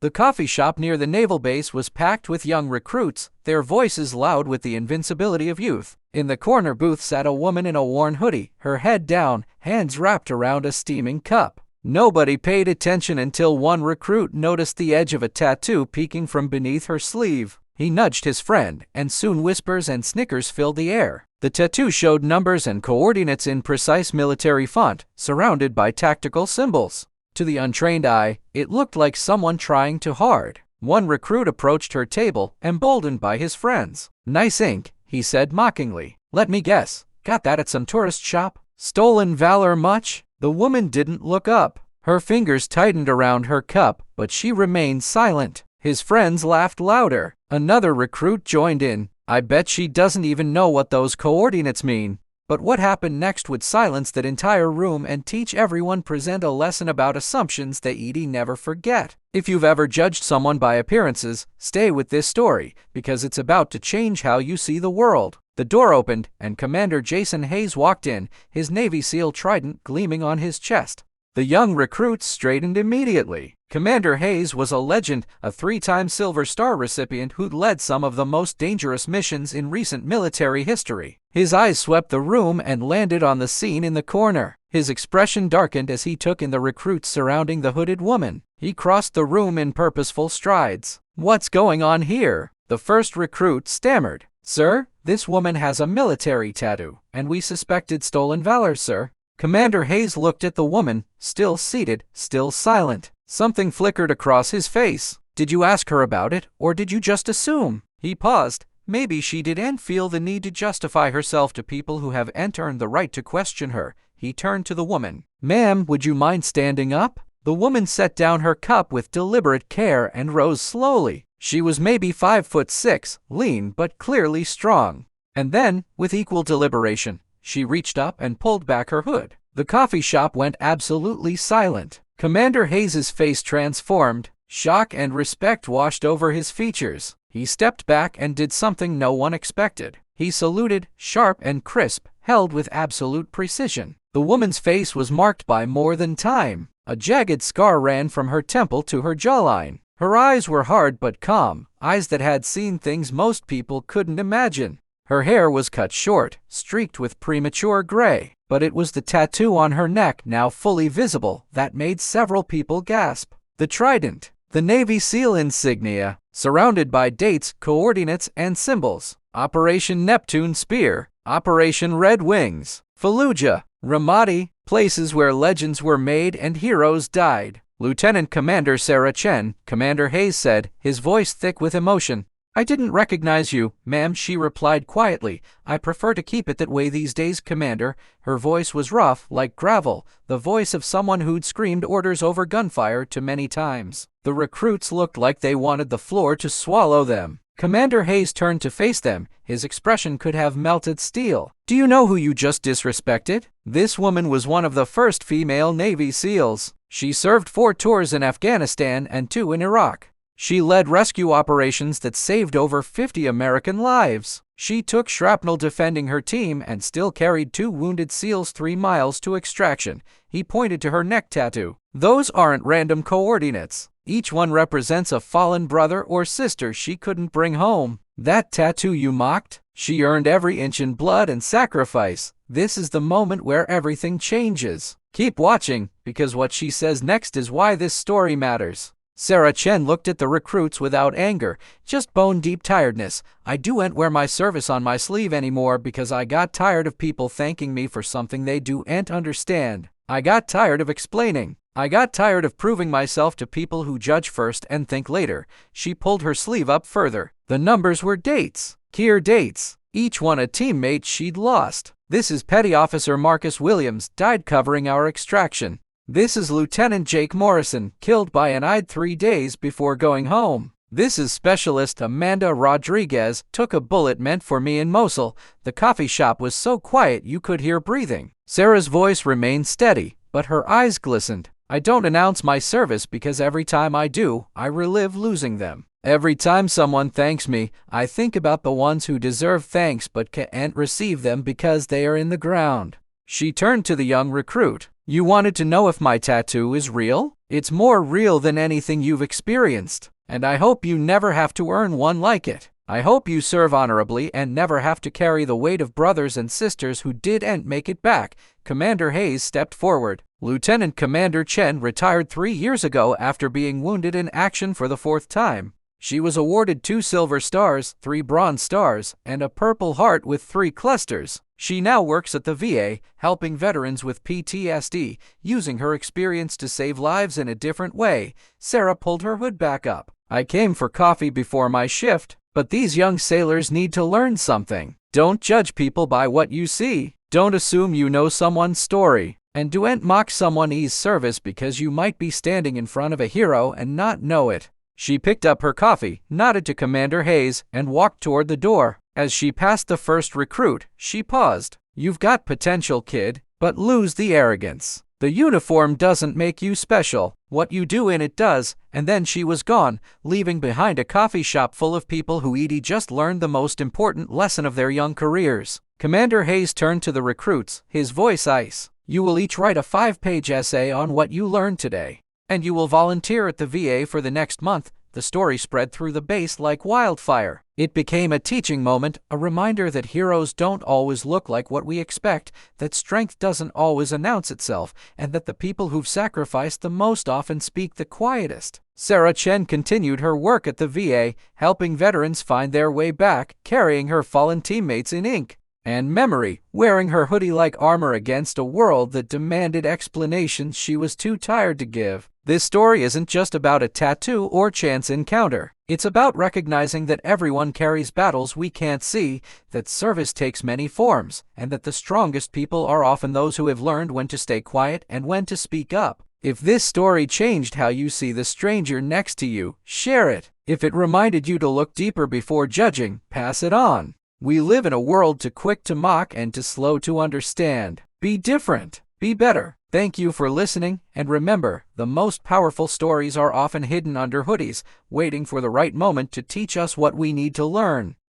The coffee shop near the naval base was packed with young recruits, their voices loud with the invincibility of youth. In the corner booth sat a woman in a worn hoodie, her head down, hands wrapped around a steaming cup. Nobody paid attention until one recruit noticed the edge of a tattoo peeking from beneath her sleeve. He nudged his friend, and soon whispers and snickers filled the air. The tattoo showed numbers and coordinates in precise military font, surrounded by tactical symbols. To the untrained eye, it looked like someone trying too hard. One recruit approached her table, emboldened by his friends. "Nice ink," he said mockingly. "Let me guess, got that at some tourist shop? Stolen valor much?" The woman didn't look up. Her fingers tightened around her cup, but she remained silent. His friends laughed louder. Another recruit joined in. "I bet she doesn't even know what those coordinates mean." But what happened next would silence that entire room and teach everyone present a lesson about assumptions that you'd never forget. If you've ever judged someone by appearances, stay with this story, because it's about to change how you see the world. The door opened, and Commander Jason Hayes walked in, his Navy SEAL trident gleaming on his chest. The young recruits straightened immediately. Commander Hayes was a legend, a 3-time Silver Star recipient who'd led some of the most dangerous missions in recent military history. His eyes swept the room and landed on the scene in the corner. His expression darkened as he took in the recruits surrounding the hooded woman. He crossed the room in purposeful strides. "What's going on here?" The first recruit stammered. "Sir, this woman has a military tattoo, and we suspected stolen valor, sir." Commander Hayes looked at the woman, still seated, still silent. Something flickered across his face. "Did you ask her about it, or did you just assume?" He paused. Maybe she didn't feel the need to justify herself to people who haven't earned the right to question her. He turned to the woman. "Ma'am, would you mind standing up?" The woman set down her cup with deliberate care and rose slowly. She was maybe 5'6", lean but clearly strong. And then, with equal deliberation, she reached up and pulled back her hood. The coffee shop went absolutely silent. Commander Hayes' face transformed. Shock and respect washed over his features. He stepped back and did something no one expected. He saluted, sharp and crisp, held with absolute precision. The woman's face was marked by more than time. A jagged scar ran from her temple to her jawline. Her eyes were hard but calm, eyes that had seen things most people couldn't imagine. Her hair was cut short, streaked with premature gray, but it was the tattoo on her neck, now fully visible, that made several people gasp. The trident, the Navy SEAL insignia, surrounded by dates, coordinates, and symbols. Operation Neptune Spear, Operation Red Wings, Fallujah, Ramadi, places where legends were made and heroes died. Lieutenant Commander Sarah Chen, Commander Hayes said, his voice thick with emotion. "I didn't recognize you, ma'am," she replied quietly. "I prefer to keep it that way these days, Commander." Her voice was rough, like gravel, the voice of someone who'd screamed orders over gunfire too many times. The recruits looked like they wanted the floor to swallow them. Commander Hayes turned to face them. His expression could have melted steel. "Do you know who you just disrespected?" This woman was one of the first female Navy SEALs. She served 4 tours in Afghanistan and 2 in Iraq. She led rescue operations that saved over 50 American lives. She took shrapnel defending her team and still carried 2 wounded SEALs 3 miles to extraction. He pointed to her neck tattoo. "Those aren't random coordinates. Each one represents a fallen brother or sister she couldn't bring home. That tattoo you mocked? She earned every inch in blood and sacrifice. This is the moment where everything changes. Keep watching, because what she says next is why this story matters." Sarah Chen looked at the recruits without anger, just bone-deep tiredness. "I don't wear my service on my sleeve anymore because I got tired of people thanking me for something they don't understand. I got tired of explaining. I got tired of proving myself to people who judge first and think later." She pulled her sleeve up further. The numbers were dates. Clear dates. Each one a teammate she'd lost. "This is Petty Officer Marcus Williams, died covering our extraction. This is Lieutenant Jake Morrison, killed by an IED 3 days before going home. This is Specialist Amanda Rodriguez, took a bullet meant for me in Mosul." The coffee shop was so quiet you could hear breathing. Sarah's voice remained steady, but her eyes glistened. "I don't announce my service because every time I do, I relive losing them. Every time someone thanks me, I think about the ones who deserve thanks but can't receive them because they are in the ground." She turned to the young recruit. You wanted to know if my tattoo is real? It's more real than anything you've experienced, and I hope you never have to earn one like it. I hope you serve honorably and never have to carry the weight of brothers and sisters who didn't make it back. Commander Hayes stepped forward. Lieutenant Commander Chen retired 3 years ago after being wounded in action for the 4th time. She was awarded 2 silver stars, 3 bronze stars, and a Purple Heart with 3 clusters. She now works at the VA, helping veterans with PTSD, using her experience to save lives in a different way. Sarah pulled her hood back up. I came for coffee before my shift, but these young sailors need to learn something. Don't judge people by what you see. Don't assume you know someone's story. And don't mock someone's service because you might be standing in front of a hero and not know it. She picked up her coffee, nodded to Commander Hayes, and walked toward the door. As she passed the first recruit, she paused. You've got potential, kid, but lose the arrogance. The uniform doesn't make you special. What you do in it does. And then she was gone, leaving behind a coffee shop full of people who just learned the most important lesson of their young careers. Commander Hayes turned to the recruits, his voice ice. You will each write a 5-page essay on what you learned today. And you will volunteer at the VA for the next month. The story spread through the base like wildfire. It became a teaching moment, a reminder that heroes don't always look like what we expect, that strength doesn't always announce itself, and that the people who've sacrificed the most often speak the quietest. Sarah Chen continued her work at the VA, helping veterans find their way back, carrying her fallen teammates in ink and memory, wearing her hoodie like armor against a world that demanded explanations she was too tired to give. This story isn't just about a tattoo or chance encounter. It's about recognizing that everyone carries battles we can't see, that service takes many forms, and that the strongest people are often those who have learned when to stay quiet and when to speak up. If this story changed how you see the stranger next to you, share it. If it reminded you to look deeper before judging, pass it on. We live in a world too quick to mock and too slow to understand. Be different. Be better. Thank you for listening, and remember, the most powerful stories are often hidden under hoodies, waiting for the right moment to teach us what we need to learn.